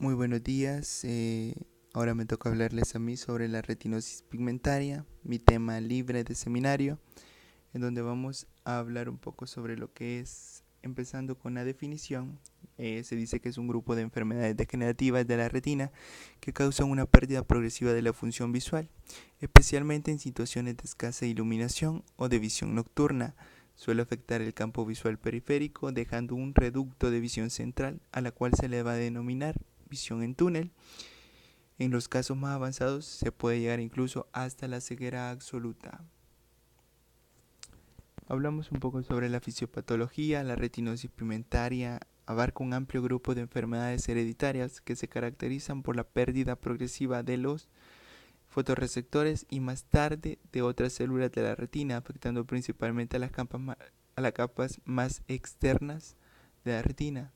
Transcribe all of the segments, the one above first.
Muy buenos días. Ahora me toca hablarles a mí sobre la retinosis pigmentaria, mi tema libre de seminario, en donde vamos a hablar un poco sobre lo que es, empezando con la definición. Se dice que es un grupo de enfermedades degenerativas de la retina que causan una pérdida progresiva de la función visual, especialmente en situaciones de escasa iluminación o de visión nocturna. Suele afectar el campo visual periférico, dejando un reducto de visión central, a la cual se le va a denominar visión en túnel. En los casos más avanzados se puede llegar incluso hasta la ceguera absoluta. Hablamos un poco sobre la fisiopatología. La retinosis pigmentaria abarca un amplio grupo de enfermedades hereditarias que se caracterizan por la pérdida progresiva de los fotorreceptores y más tarde de otras células de la retina, afectando principalmente a las capas más externas de la retina.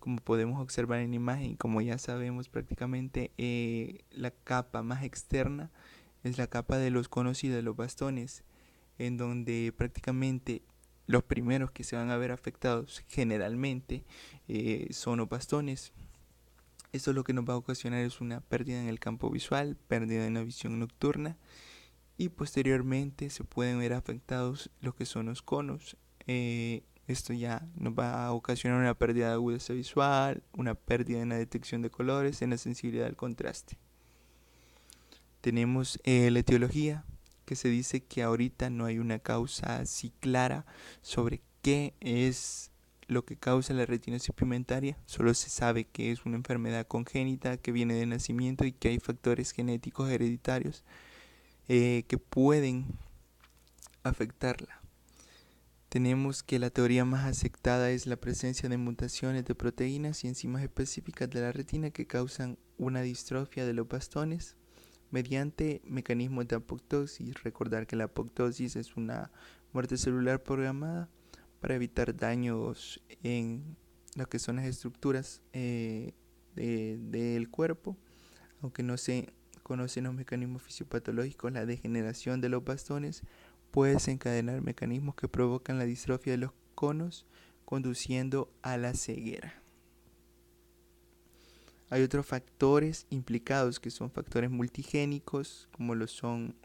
Como podemos observar en la imagen, como ya sabemos prácticamente, la capa más externa es la capa de los conos y de los bastones, en donde prácticamente los primeros que se van a ver afectados generalmente son los bastones. Esto lo que nos va a ocasionar es una pérdida en el campo visual, pérdida en la visión nocturna, y posteriormente se pueden ver afectados lo que son los conos. Esto ya nos va a ocasionar una pérdida de agudeza visual, una pérdida en la detección de colores, en la sensibilidad al contraste. Tenemos la etiología, que se dice que ahorita no hay una causa así clara sobre qué es lo que causa la retinosis pigmentaria. Solo se sabe que es una enfermedad congénita que viene de nacimiento y que hay factores genéticos hereditarios que pueden afectarla. Tenemos que la teoría más aceptada es la presencia de mutaciones de proteínas y enzimas específicas de la retina que causan una distrofia de los bastones mediante mecanismos de apoptosis. Recordar que la apoptosis es una muerte celular programada para evitar daños en lo que son las estructuras del cuerpo. Aunque no se conocen los mecanismos fisiopatológicos, la degeneración de los bastones puede desencadenar mecanismos que provocan la distrofia de los conos, conduciendo a la ceguera. Hay otros factores implicados que son factores multigénicos, como lo son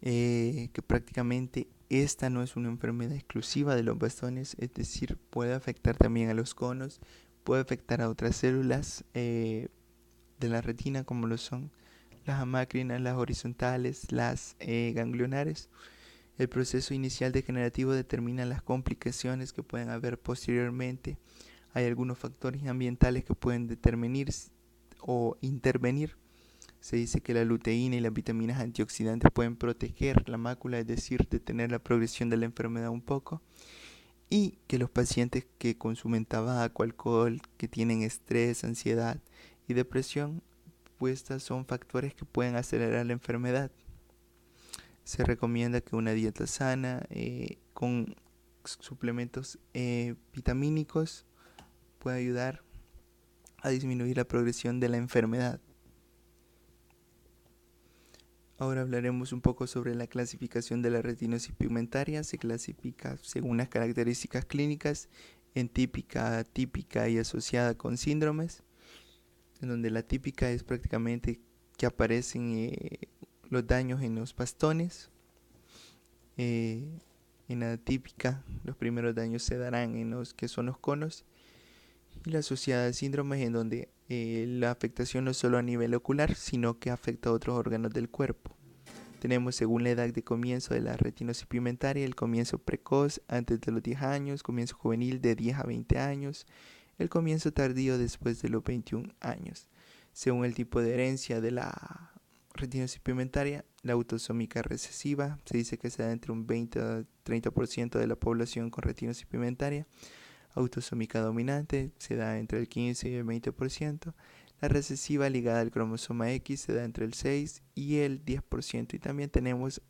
que prácticamente esta no es una enfermedad exclusiva de los bastones, es decir, puede afectar también a los conos, puede afectar a otras células de la retina, como lo son las amácrinas, las horizontales, las ganglionares. El proceso inicial degenerativo determina las complicaciones que pueden haber posteriormente. Hay algunos factores ambientales que pueden determinar o intervenir. Se dice que la luteína y las vitaminas antioxidantes pueden proteger la mácula, es decir, detener la progresión de la enfermedad un poco. Y que los pacientes que consumen tabaco, alcohol, que tienen estrés, ansiedad y depresión, pues estos son factores que pueden acelerar la enfermedad. Se recomienda que una dieta sana con suplementos vitamínicos pueda ayudar a disminuir la progresión de la enfermedad. Ahora hablaremos un poco sobre la clasificación de la retinosis pigmentaria. Se clasifica según las características clínicas en típica, atípica y asociada con síndromes, en donde la típica es prácticamente que aparecen los daños en los bastones. En la atípica, los primeros daños se darán en los que son los conos, y la asociada a síndromes en donde la afectación no es solo a nivel ocular, sino que afecta a otros órganos del cuerpo. Tenemos según la edad de comienzo de la retinosis pigmentaria, el comienzo precoz antes de los 10 años, comienzo juvenil de 10 a 20 años, el comienzo tardío después de los 21 años. Según el tipo de herencia de la retinosis pigmentaria, la autosómica recesiva se dice que se da entre un 20 a 30% de la población con retinosis pigmentaria. Autosómica dominante se da entre el 15 y el 20%. La recesiva ligada al cromosoma X se da entre el 6 y el 10%. Y también tenemos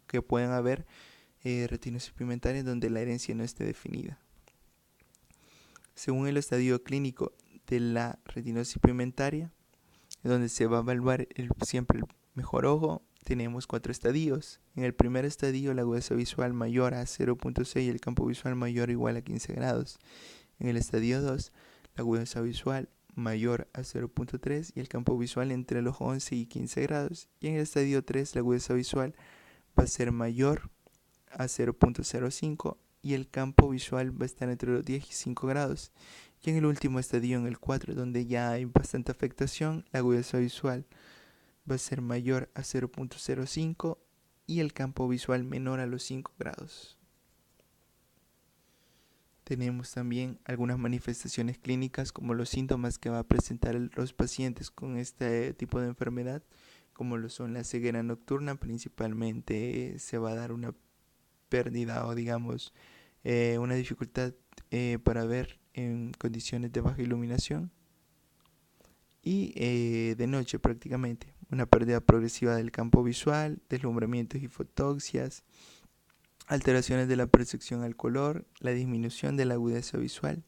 que pueden haber retinosis pigmentarias donde la herencia no esté definida. Según el estadio clínico de la retinosis pigmentaria, donde se va a evaluar siempre el mejor ojo, tenemos 4 estadios. En el primer estadio, la agudeza visual mayor a 0.6 y el campo visual mayor o igual a 15 grados. En el estadio 2, la agudeza visual mayor a 0.3 y el campo visual entre los 11 y 15 grados. Y en el estadio 3 la agudeza visual va a ser mayor a 0.05 y el campo visual va a estar entre los 10 y 5 grados. Y en el último estadio, en el 4, donde ya hay bastante afectación, la agudeza visual va a ser mayor a 0.05 y el campo visual menor a los 5 grados. Tenemos también algunas manifestaciones clínicas como los síntomas que va a presentar los pacientes con este tipo de enfermedad, como lo son la ceguera nocturna. Principalmente se va a dar una pérdida o digamos una dificultad para ver en condiciones de baja iluminación y de noche prácticamente una pérdida progresiva del campo visual, deslumbramientos y fotoxias, alteraciones de la percepción al color, la disminución de la agudeza visual.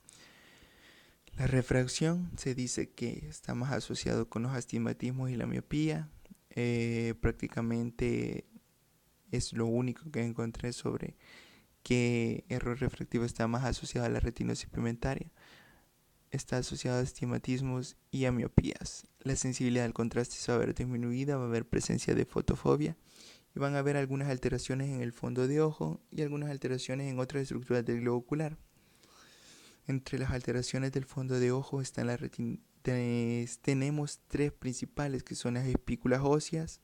La refracción se dice que está más asociado con los astigmatismos y la miopía. Prácticamente es lo único que encontré sobre qué error refractivo está más asociado a la retinosis pigmentaria. Está asociado a astigmatismos y a miopías. La sensibilidad al contraste se va a ver disminuida, va a haber presencia de fotofobia y van a haber algunas alteraciones en el fondo de ojo y algunas alteraciones en otras estructuras del globo ocular. Entre las alteraciones del fondo de ojo están tenemos tres principales, que son las espículas óseas,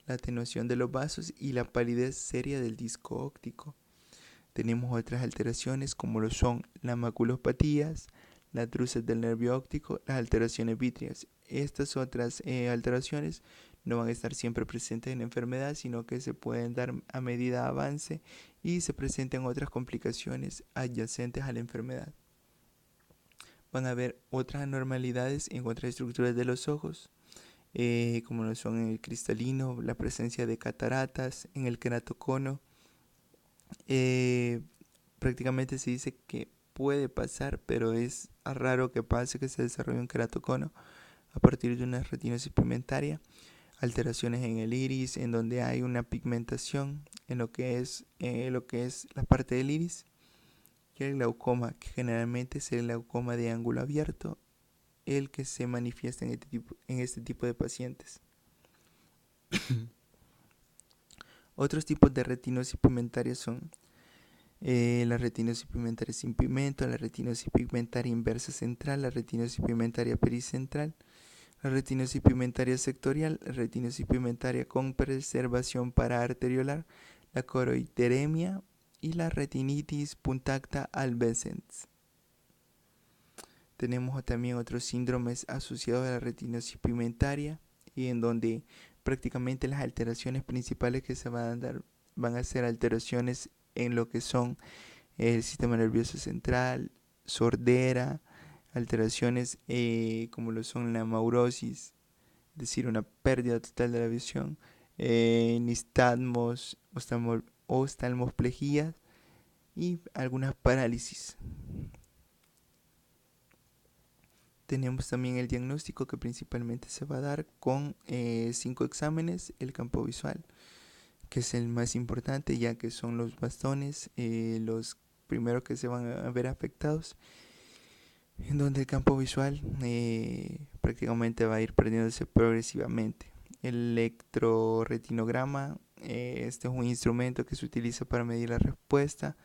la atenuación de los vasos y la palidez seria del disco óptico. Tenemos otras alteraciones como lo son las maculopatías, las druses del nervio óptico, las alteraciones vítreas. Estas otras alteraciones no van a estar siempre presentes en la enfermedad, sino que se pueden dar a medida de avance y se presentan otras complicaciones adyacentes a la enfermedad. Van a haber otras anormalidades en otras estructuras de los ojos, como lo son en el cristalino, la presencia de cataratas, en el queratocono. Prácticamente se dice que puede pasar, pero es raro que pase, que se desarrolle un queratocono a partir de una retinosis pigmentaria. Alteraciones en el iris, en donde hay una pigmentación en lo que es la parte del iris. Y el glaucoma, que generalmente es el glaucoma de ángulo abierto, el que se manifiesta en este tipo de pacientes. Otros tipos de retinosis pigmentaria son la retinosis pigmentaria sin pigmento, la retinosis pigmentaria inversa central, la retinosis pigmentaria pericentral, la retinosis pigmentaria sectorial, la retinosis pigmentaria con preservación paraarteriolar, la coroiteremia y la retinitis punctata albescens. Tenemos también otros síndromes asociados a la retinosis pigmentaria y en donde prácticamente las alteraciones principales que se van a dar van a ser alteraciones en lo que son el sistema nervioso central, sordera, alteraciones como lo son la maurosis, es decir, una pérdida total de la visión, nistagmos, oftalmoplegias y algunas parálisis. Tenemos también el diagnóstico, que principalmente se va a dar con 5 exámenes. El campo visual, que es el más importante, ya que son los bastones los primeros que se van a ver afectados, en donde el campo visual prácticamente va a ir perdiéndose progresivamente. El electroretinograma, este es un instrumento que se utiliza para medir la respuesta,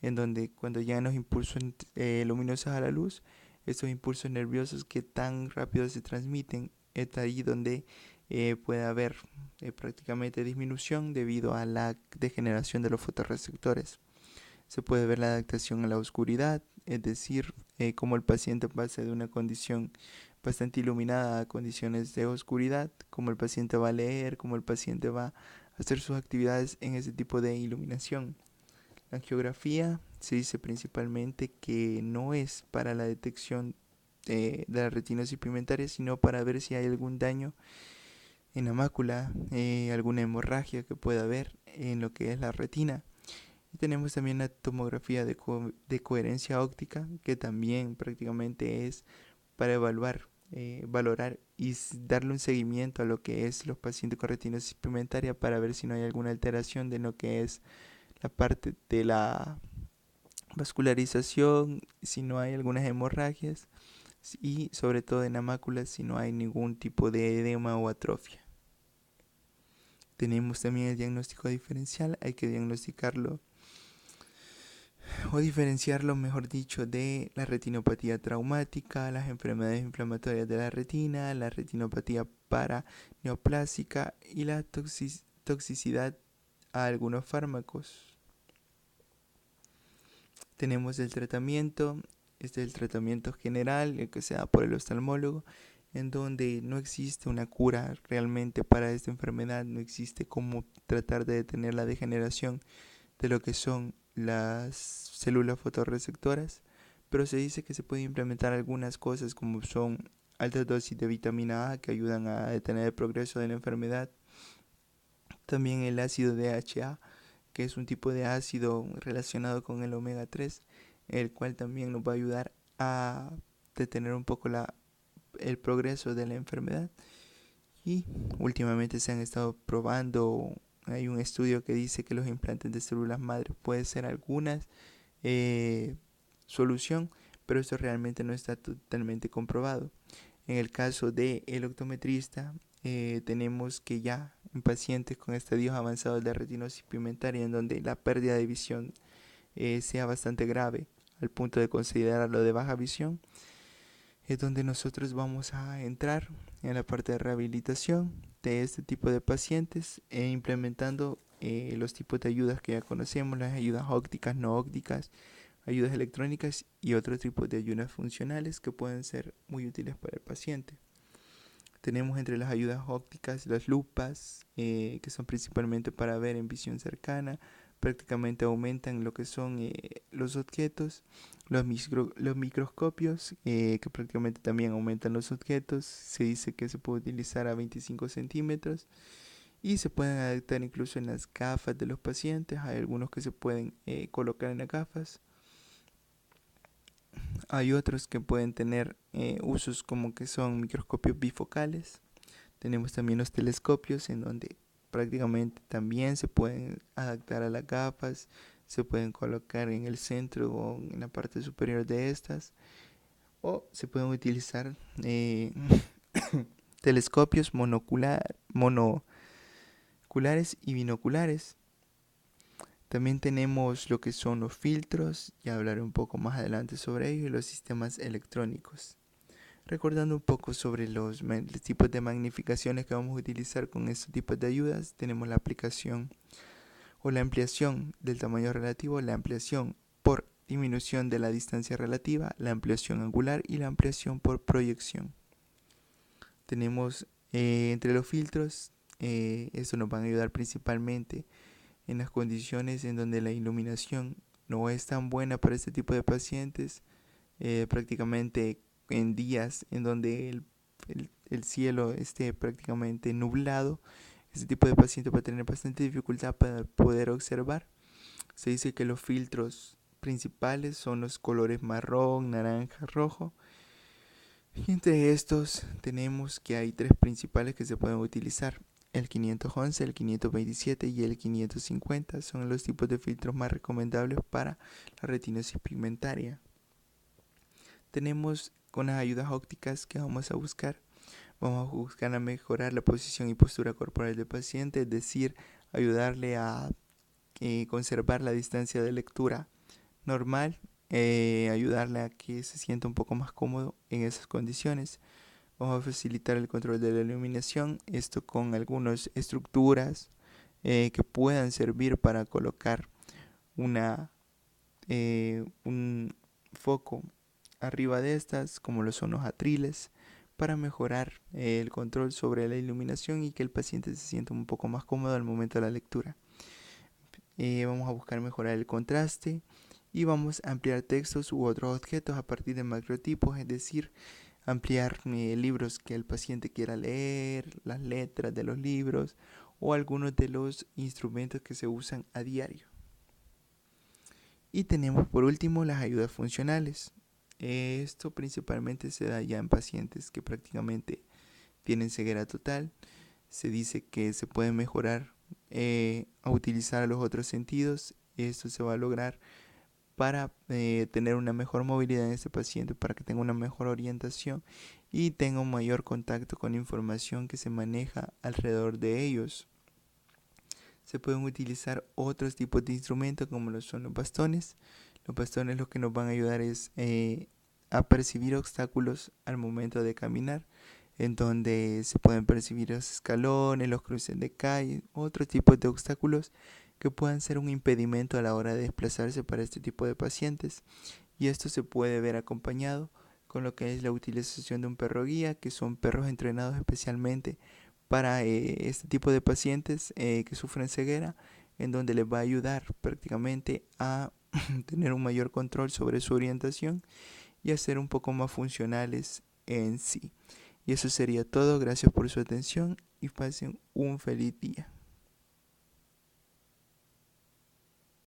en donde cuando llegan los impulsos luminosos a la luz, estos impulsos nerviosos que tan rápido se transmiten, es ahí donde puede haber prácticamente disminución debido a la degeneración de los fotorreceptores. Se puede ver la adaptación a la oscuridad, es decir, cómo el paciente pasa de una condición bastante iluminada a condiciones de oscuridad, cómo el paciente va a leer, cómo el paciente va a hacer sus actividades en ese tipo de iluminación. La angiografía se dice principalmente que no es para la detección de la retinosis pigmentaria, sino para ver si hay algún daño en la mácula, alguna hemorragia que pueda haber en lo que es la retina. Y tenemos también la tomografía de coherencia óptica, que también prácticamente es para evaluar, valorar y darle un seguimiento a lo que es los pacientes con retinosis pigmentaria, para ver si no hay alguna alteración de lo que es la parte de la vascularización, si no hay algunas hemorragias, y sobre todo en la mácula si no hay ningún tipo de edema o atrofia. Tenemos también el diagnóstico diferencial, hay que diagnosticarlo o diferenciarlo, mejor dicho, de la retinopatía traumática, las enfermedades inflamatorias de la retinopatía paraneoplásica y la toxicidad a algunos fármacos. Tenemos el tratamiento, este es el tratamiento general, el que se da por el oftalmólogo, en donde no existe una cura realmente para esta enfermedad, no existe cómo tratar de detener la degeneración de lo que son las células fotorreceptoras, pero se dice que se puede implementar algunas cosas como son altas dosis de vitamina A que ayudan a detener el progreso de la enfermedad, también el ácido DHA, que es un tipo de ácido relacionado con el omega 3, el cual también nos va a ayudar a detener un poco el progreso de la enfermedad. Y últimamente se han estado probando, hay un estudio que dice que los implantes de células madre pueden ser algunas solución, pero esto realmente no está totalmente comprobado. En el caso del optometrista, tenemos que ya en pacientes con estadios avanzados de retinosis pigmentaria, en donde la pérdida de visión sea bastante grave, al punto de considerarlo de baja visión, es donde nosotros vamos a entrar en la parte de rehabilitación de este tipo de pacientes e implementando los tipos de ayudas que ya conocemos, las ayudas ópticas, no ópticas, ayudas electrónicas y otros tipos de ayudas funcionales que pueden ser muy útiles para el paciente. Tenemos entre las ayudas ópticas las lupas, que son principalmente para ver en visión cercana, prácticamente aumentan lo que son los objetos, los microscopios, que prácticamente también aumentan los objetos, se dice que se puede utilizar a 25 centímetros y se pueden adaptar incluso en las gafas de los pacientes, hay algunos que se pueden colocar en las gafas. Hay otros que pueden tener usos como que son microscopios bifocales. Tenemos también los telescopios en donde prácticamente también se pueden adaptar a las gafas, se pueden colocar en el centro o en la parte superior de estas, o se pueden utilizar telescopios monoculares y binoculares. También tenemos lo que son los filtros, ya hablaré un poco más adelante sobre ello, y los sistemas electrónicos. Recordando un poco sobre los tipos de magnificaciones que vamos a utilizar con estos tipos de ayudas, tenemos la aplicación o la ampliación del tamaño relativo, la ampliación por disminución de la distancia relativa, la ampliación angular y la ampliación por proyección. Tenemos entre los filtros, estos nos van a ayudar principalmente en las condiciones en donde la iluminación no es tan buena para este tipo de pacientes, prácticamente en días en donde el cielo esté prácticamente nublado, este tipo de paciente va a tener bastante dificultad para poder observar. Se dice que los filtros principales son los colores marrón, naranja, rojo. Y entre estos tenemos que hay tres principales que se pueden utilizar. El 511, el 527 y el 550 son los tipos de filtros más recomendables para la retinosis pigmentaria. Tenemos con las ayudas ópticas que vamos a buscar a mejorar la posición y postura corporal del paciente, es decir, ayudarle a conservar la distancia de lectura normal, ayudarle a que se sienta un poco más cómodo en esas condiciones. Vamos a facilitar el control de la iluminación, esto con algunas estructuras que puedan servir para colocar un foco arriba de estas, como lo son los atriles, para mejorar el control sobre la iluminación y que el paciente se sienta un poco más cómodo al momento de la lectura. Vamos a buscar mejorar el contraste y vamos a ampliar textos u otros objetos a partir de macrotipos, es decir, ampliar libros que el paciente quiera leer, las letras de los libros o algunos de los instrumentos que se usan a diario. Y tenemos por último las ayudas funcionales. Esto principalmente se da ya en pacientes que prácticamente tienen ceguera total. Se dice que se puede mejorar a utilizar los otros sentidos. Esto se va a lograr para tener una mejor movilidad en este paciente, para que tenga una mejor orientación y tenga un mayor contacto con la información que se maneja alrededor de ellos. Se pueden utilizar otros tipos de instrumentos como lo son los bastones. Los bastones lo que nos van a ayudar es a percibir obstáculos al momento de caminar, en donde se pueden percibir los escalones, los cruces de calle, otros tipos de obstáculos que puedan ser un impedimento a la hora de desplazarse para este tipo de pacientes. Y esto se puede ver acompañado con lo que es la utilización de un perro guía, que son perros entrenados especialmente para este tipo de pacientes que sufren ceguera, en donde les va a ayudar prácticamente a tener un mayor control sobre su orientación y a ser un poco más funcionales en sí. Y eso sería todo. Gracias por su atención y pasen un feliz día.